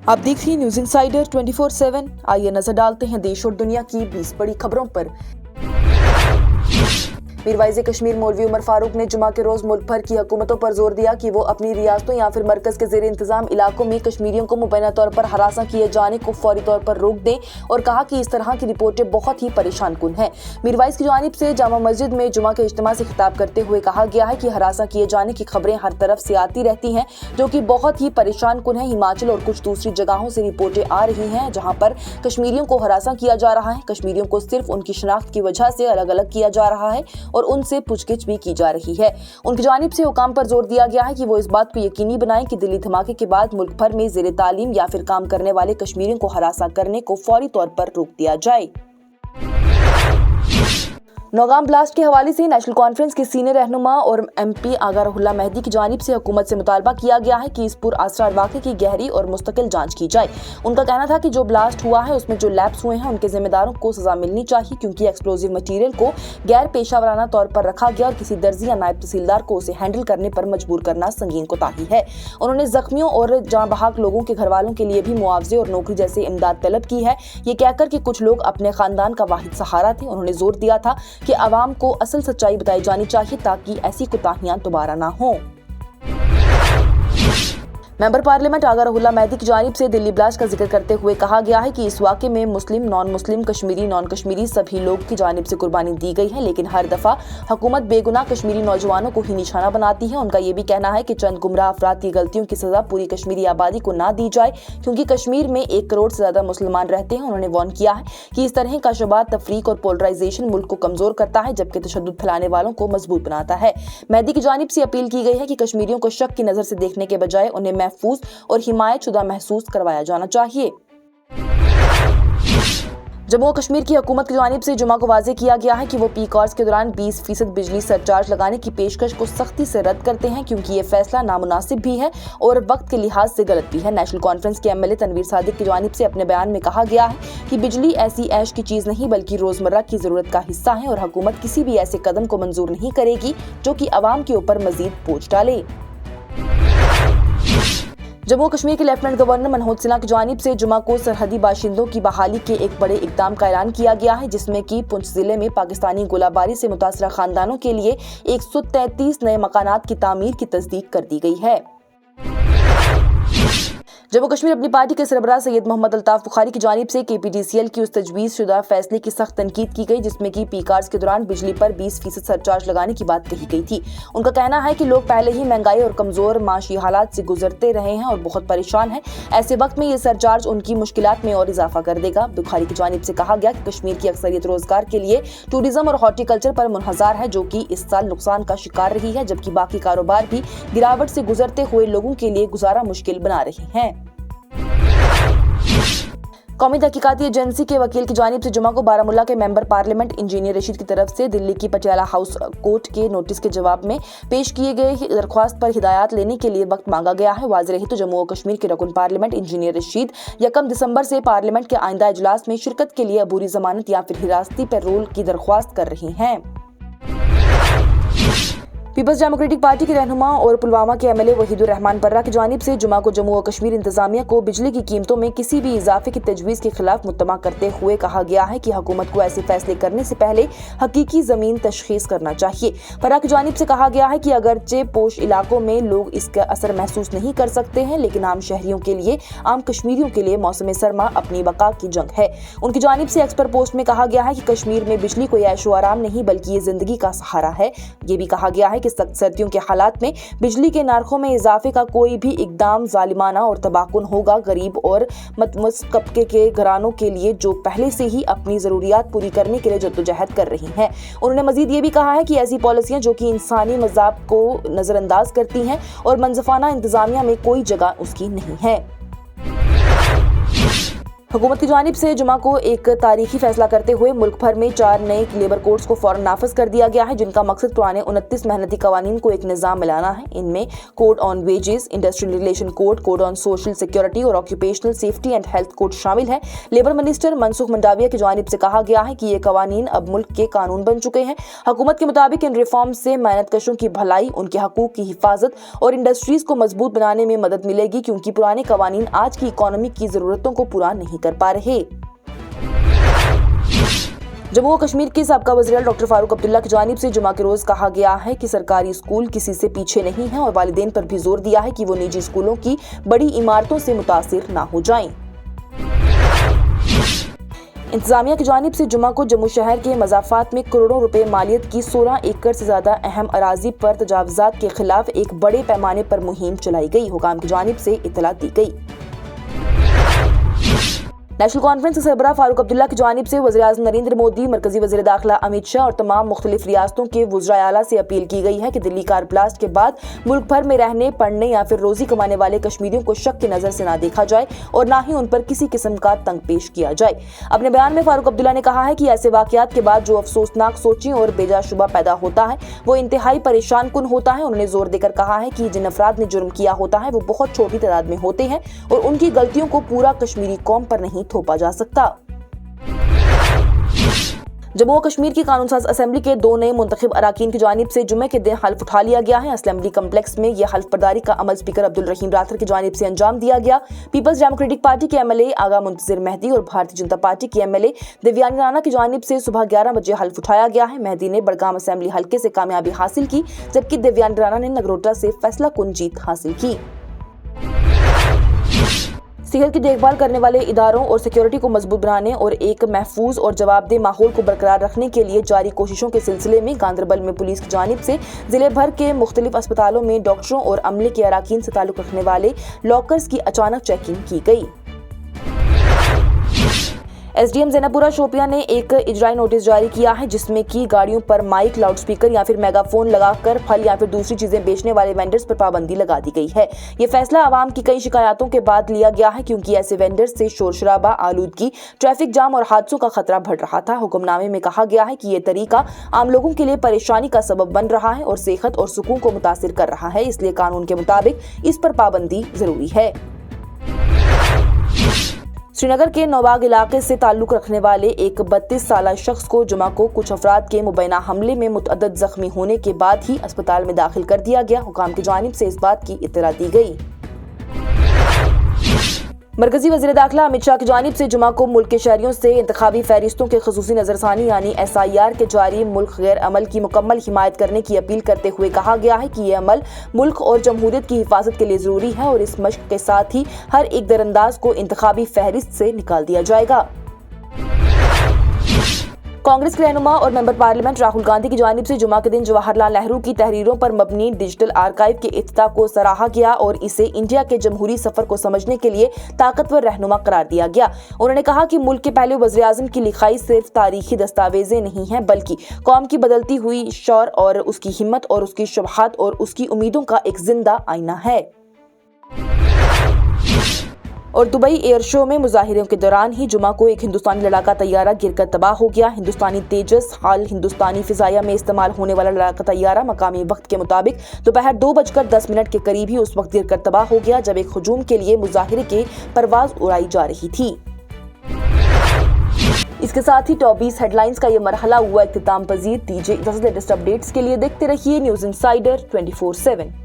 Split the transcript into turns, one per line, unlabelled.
आप देख रही हैं न्यूज इंसाइडर 24/7। आइए नजर डालते हैं देश और दुनिया की 20 बड़ी खबरों पर। मीरवाइज़े कश्मीर मौलवी उमर फारूक ने जुमा के रोज मुल्क भर की हुकूमतों पर जोर दिया कि वो अपनी रियासतों या फिर मरकज के ज़ेर इंतजाम इलाकों में कश्मीरियों को मुबैना तौर पर हरासा किए जाने को फौरी तौर पर रोक दें और कहा कि इस तरह की रिपोर्टें बहुत ही परेशान कुन हैं। मीरवाइज़ की जानिब से जामा मस्जिद में जुमा के इज्तिमा से खिताब करते हुए कहा गया है कि हरासा किए जाने की खबरें हर तरफ से आती रहती हैं जो कि बहुत ही परेशान कुन है। हिमाचल और कुछ दूसरी जगहों से रिपोर्टें आ रही हैं जहाँ पर कश्मीरियों को हरासा किया जा रहा है, कश्मीरियों को सिर्फ उनकी शनाख्त की वजह से अलग अलग किया जा रहा है और उनसे पूछगिछ भी की जा रही है। उनकी जानिब से हुकाम पर जोर दिया गया है कि वो इस बात को यकीनी बनाएं कि दिल्ली धमाके के बाद मुल्क भर में ज़ेरे तालीम या फिर काम करने वाले कश्मीरियों को हरासा करने को फौरी तौर पर रोक दिया जाए। नौगाम ब्लास्ट के हवाले से नेशनल कॉन्फ्रेंस के सीनियर रहनुमा और MP आगा रुहुल्लाह मेहदी की जानिब से हुकूमत से मुतालबा किया गया है कि इस पुरअसरार वाक़े की गहरी और मुस्तकिल जांच की जाए। उनका कहना था कि जो ब्लास्ट हुआ है उसमें जो लैप्स हुए हैं उनके जिम्मेदारों को सजा मिलनी चाहिए क्योंकि एक्सप्लोजिव मटीरियल को गैर पेशावराना तौर पर रखा गया और किसी दर्जी या नायब तहसीलदार को उसे हैंडल करने पर मजबूर करना संगीन कोताही है। उन्होंने जख्मियों और जाँ बहक लोगों के घर वालों के लिए भी मुआवजे और नौकरी जैसे इमदाद तलब की है, ये कहकर कि कुछ लोग अपने खानदान का वाहिद सहारा थे। उन्होंने जोर दिया था कि अवाम को असल सच्चाई बताई जानी चाहिए ताकि ऐसी कोताहियां दोबारा ना हों। मेंबर पार्लियामेंट आगा रुहुल्लाह मेहदी की जानिब से दिल्ली ब्लास्ट का जिक्र करते हुए कहा गया है कि इस वाक़े में Muslim, non Muslim, Kashmiri, non Kashmiri सभी लोग की जानिब से कुर्बानी दी गई है, लेकिन हर दफ़ा हुकूमत बेगुनाह कश्मीरी नौजवानों को ही निशाना बनाती है। उनका ये भी कहना है कि चंद गुमराह अफराद की गलतियों की सज़ा पूरी कश्मीरी आबादी को ना दी जाए क्योंकि कश्मीर में 1 करोड़ से ज़्यादा मुसलमान रहते हैं। उन्होंने वार्न किया है कि इस तरह का शबात, तफरीक और पोलराइजेशन मुल्क को कमज़ोर करता है जबकि तशद्दुद फैलाने वालों को मजबूत बनाता है। मेहदी की जानिब से अपील की गई है कि कश्मीरियों को शक की नज़र से देखने के बजाय उन्हें महफूज और हिमायत शुदा महसूस करवाया जाना चाहिए। जम्मू और कश्मीर की हुकूमत की जानिब से जुमा को वाज़ेह किया गया है कि वो पीक आवर्स के दौरान 20% बिजली सरचार्ज लगाने की पेशकश को सख्ती से रद्द करते हैं क्योंकि ये फैसला नामुनासिब भी है और वक्त के लिहाज से गलत भी है। नेशनल कॉन्फ्रेंस के MLA तनवीर सादिक की जानिब से अपने बयान में कहा गया है कि बिजली ऐसी ऐश की चीज़ नहीं बल्कि रोज़मर्रा की ज़रूरत का हिस्सा है और हुकूमत किसी भी ऐसे कदम को मंजूर नहीं करेगी जो कि अवाम के ऊपर मजीद बोझ डाले। जम्मू कश्मीर के लेफ्टिनेंट गवर्नर मनोज सिन्हा की जानिब से जुमा को सरहदी बाशिंदों की बहाली के एक बड़े इकदाम का ऐलान किया गया है जिसमें कि पुंछ जिले में पाकिस्तानी गोलाबारी से मुतासरा खानदानों के लिए 133 नए मकानात की तामीर की तस्दीक कर दी गई है। जम्मू कश्मीर अपनी पार्टी के सरबराह सैयद मोहम्मद अल्ताफ बुखारी की जानिब से KPDCL की उस तजवीज़ शुदा फैसले की सख्त तनकीद की गई जिसमें कि पीक आवर्स के दौरान बिजली पर 20% सरचार्ज लगाने की बात कही गई थी। उनका कहना है कि लोग पहले ही महंगाई और कमज़ोर माशी हालात से गुजरते रहे हैं और बहुत परेशान हैं। ऐसे वक्त में ये सरचार्ज उनकी मुश्किलात में और इजाफा कर देगा। बुखारी की जानिब से कहा गया कि कश्मीर की अक्सरियत रोजगार के लिए टूरिज्म और हॉर्टिकल्चर पर मुनहजार है जो कि इस साल नुकसान का शिकार रही है जबकि बाकी कारोबार भी गिरावट से गुजरते हुए लोगों के लिए गुजारा मुश्किल बना रहे हैं। कौमी तहकीकाती एजेंसी के वकील की जानिब से जुमा को बारामूला के मेंबर पार्लियामेंट इंजीनियर रशीद की तरफ से दिल्ली की पटियाला हाउस कोर्ट के नोटिस के जवाब में पेश किए गए दरख्वास्त पर हिदायत लेने के लिए वक्त मांगा गया है। वाज़ेह रही तो जम्मू और कश्मीर के रकुन पार्लियामेंट इंजीनियर रशीद 1 दिसंबर से पार्लियामेंट के आइंदा इजलास में शिरकत के लिए अबूरी जमानत या फिर हिरासती पैरोल की दरख्वास्त कर रही हैं। पीपल्स डेमोक्रेटिक पार्टी के रहनुमा और पुलवामा के MLA वहीदुर रहमान पर्रा की जानिब से जुमा को जम्मू और कश्मीर इंतजामिया को बिजली की कीमतों में किसी भी इजाफे की तजवीज़ के खिलाफ मुत्तमा करते हुए कहा गया है कि हुकूमत को ऐसे फैसले करने से पहले हकीकी ज़मीन तशखीस करना चाहिए। पर्रा की जानिब से कहा गया है कि अगरचे पोश इलाकों में लोग इसका असर महसूस नहीं कर सकते हैं लेकिन आम शहरियों के लिए, आम कश्मीरियों के लिए मौसम सरमा अपनी बका की जंग है। उनकी जानिब से एक्स पर पोस्ट में कहा गया है कि कश्मीर में बिजली कोई ऐशो आराम नहीं बल्कि ये जिंदगी का सहारा है। ये भी कहा गया है कि सख्त सर्दियों के हालात में बिजली के नारखों में इजाफे का कोई भी इकदाम जालिमाना और तबाहकुन होगा। गरीब और मतवसत तबके के घरानों के लिए जो पहले से ही अपनी जरूरियात पूरी करने के लिए जद्दोजहद कर रही हैं। उन्होंने मजीद ये भी कहा है कि ऐसी पॉलिसियां जो कि इंसानी मज़ाब को नजरअंदाज करती हैं और मनसफाना इंतजामिया में कोई जगह उसकी नहीं है। हुकूमत की जानिब से जुमा को एक तारीखी फैसला करते हुए मुल्क भर में 4 नए लेबर कोड्स को फौरन नाफिज कर दिया गया है, जिनका मकसद पुराने 29 मेहनती कवानीन को एक निज़ाम में लाना है। इनमें code on wages, industrial relation code, code on social security और occupational safety and health code शामिल है। लेबर मिनिस्टर मनसुख मंडाविया की जानिब से कहा गया है कि ये कवानीन अब मुल्क के कानून बन चुके हैं। हुकूमत के मुताबिक इन रिफॉर्म से मेहनतकशों की भलाई, उनके हकूक की हिफाजत और इंडस्ट्रीज को मजबूत बनाने में मदद मिलेगी, क्योंकि पुराने कवानीन आज की इकॉनमी की जरूरतों को पूरा नहीं कर पा रहे। जम्मू और कश्मीर के साबका वज़ीर डॉक्टर फारूक अब्दुल्ला की जानिब से जुमा के रोज कहा गया है कि सरकारी स्कूल किसी से पीछे नहीं है और वालिदैन पर भी जोर दिया है कि वो निजी स्कूलों की बड़ी इमारतों से मुतासिर ना हो जाएं। इंतजामिया की जानिब से जुमा को जम्मू शहर के मज़ाफ़ात में करोड़ों रुपए मालियत की 16 एकड़ से ज़्यादा अहम अराजी पर तजावुज़ात के खिलाफ एक बड़े पैमाने पर मुहिम चलाई गई। हुकाम की जानिब से इत्तला दी गई। नेशनल कॉन्फ्रेंस के सरबराह फारूक अब्दुल्ला की जानिब से वज़ीर-ए-आज़म नरेंद्र मोदी, मरकजी वज़ीर दाखिला अमित शाह और तमाम मुख्तलिफ रियासतों के वज़राए आला से अपील की गई है कि दिल्ली कार ब्लास्ट के बाद मुल्क भर में रहने, पढ़ने या फिर रोजी कमाने वाले कश्मीरियों को शक की नज़र से ना देखा जाए और ना ही उन पर किसी किस्म का तंग पेश किया जाए। अपने बयान में फारूक अब्दुल्ला ने कहा है कि ऐसे वाक़यात के बाद जो अफसोसनाक सोचें और बेजा शुबा पैदा होता है वो इंतहाई परेशान कुन होता है। उन्होंने जोर देकर कहा है कि जिन अफराद ने जुर्म किया होता है वो बहुत छोटी तादाद में होते हैं और उनकी गलतियों को पूरा कश्मीरी कौम पर नहीं थोपा जा सकता। जम्मू और कश्मीर की कानून साज असेंबली के 2 नए मुंतखब अराकीन की जानिब से जुमे के दिन हल्फ उठा लिया गया है। असेंबली कम्प्लेक्स में यह हल्फ बर्दारी का अमल स्पीकर अब्दुल रहीम राथर की जानिब से अंजाम दिया गया। पीपल्स डेमोक्रेटिक पार्टी के एमएलए आगा मुंतजिर मेहदी और भारतीय जनता पार्टी की एमएलए देवयानी राणा की जानिब से सुबह 11 बजे हल्फ उठाया गया है। मेहदी ने बड़गाम असेंबली हल्के से कामयाबी हासिल की, जबकि देवयानी राणा ने नगरोटा से फैसला कुन जीत हासिल की। सेहत की देखभाल करने वाले इदारों और सिक्योरिटी को मजबूत बनाने और एक महफूज और जवाबदेह माहौल को बरकरार रखने के लिए जारी कोशिशों के सिलसिले में गांदरबल में पुलिस की जानिब से जिले भर के मुख्तलिफ अस्पतालों में डॉक्टरों और अमले के अराकीन से ताल्लुक रखने वाले लॉकर्स की अचानक चेकिंग की गई। एसडीएम ज़ैनबपुरा शोपियां ने एक इजराई नोटिस जारी किया है, जिसमें कि गाड़ियों पर माइक, लाउडस्पीकर या फिर मेगाफोन लगाकर फल या फिर दूसरी चीजें बेचने वाले वेंडर्स पर पाबंदी लगा दी गई है। ये फैसला आवाम की कई शिकायतों के बाद लिया गया है, क्योंकि ऐसे वेंडर्स से शोर शराबा, आलूदगी, ट्रैफिक जाम और हादसों का खतरा बढ़ रहा था। हुक्मनामे में कहा गया है कि ये तरीका आम लोगों के लिए परेशानी का सबब बन रहा है और सेहत और सुकून को मुतासिर कर रहा है, इसलिए कानून के मुताबिक इस पर पाबंदी जरूरी है। श्रीनगर के नौबाग इलाके से ताल्लुक रखने वाले एक 32 साला शख्स को जुमा को कुछ अफराद के मुबैना हमले में मुतअद्दिद जख्मी होने के बाद ही अस्पताल में दाखिल कर दिया गया। हुकाम की जानिब से इस बात की इत्तला दी गई। मरकजी वज़ीर दाखिला अमित शाह की जानिब से जुमा को मुल्क के शहरियों से इंतखाबी फहरिस्तों के खसूसी नजरसानी यानी SIR के जारी मुल्क गैर अमल की मुकम्मल हिमायत करने की अपील करते हुए कहा गया है कि ये अमल मुल्क और जमहूरियत की हिफाजत के लिए जरूरी है और इस मश्क के साथ ही हर एक दरअंदाज को इंतखाबी फहरिस्त से निकाल दिया जाएगा। कांग्रेस के रहनुमा और मेंबर पार्लियामेंट राहुल गांधी की जानिब से जुमा के दिन जवाहरलाल नेहरू की तहरीरों पर मबनी डिजिटल आर्काइव के इफ्तिताह को सराहा गया और इसे इंडिया के जमहूरी सफर को समझने के लिए ताकतवर रहनुमा करार दिया गया। उन्होंने कहा कि मुल्क के पहले वज़ीर आज़म की लिखाई सिर्फ तारीखी दस्तावेजें नहीं हैं, बल्कि कौम की बदलती हुई शौर और उसकी हिम्मत और उसकी शुबहात और उसकी उम्मीदों का एक जिंदा आईना है। और दुबई एयर शो में मुजाहिरों के दौरान ही जुमा को एक हिंदुस्तानी लड़ाका तैयारा गिरकर तबाह हो गया। हिंदुस्तानी तेजस हाल हिंदुस्तानी फिजाया में इस्तेमाल होने वाला लड़ाका तैयारा मकामी वक्त के मुताबिक दोपहर 2:10 के करीब ही उस वक्त गिरकर तबाह हो गया, जब एक हुजूम के लिए मुजाहिरे के परवाज उड़ाई जा रही थी। इसके साथ ही टॉप 20 हेडलाइंस का ये मरहला हुआ इख्तिताम पजीर। दीजिए इजाजत, लेटेस्ट अपडेट्स के लिए देखते रहिए न्यूज़ इनसाइडर 24/7।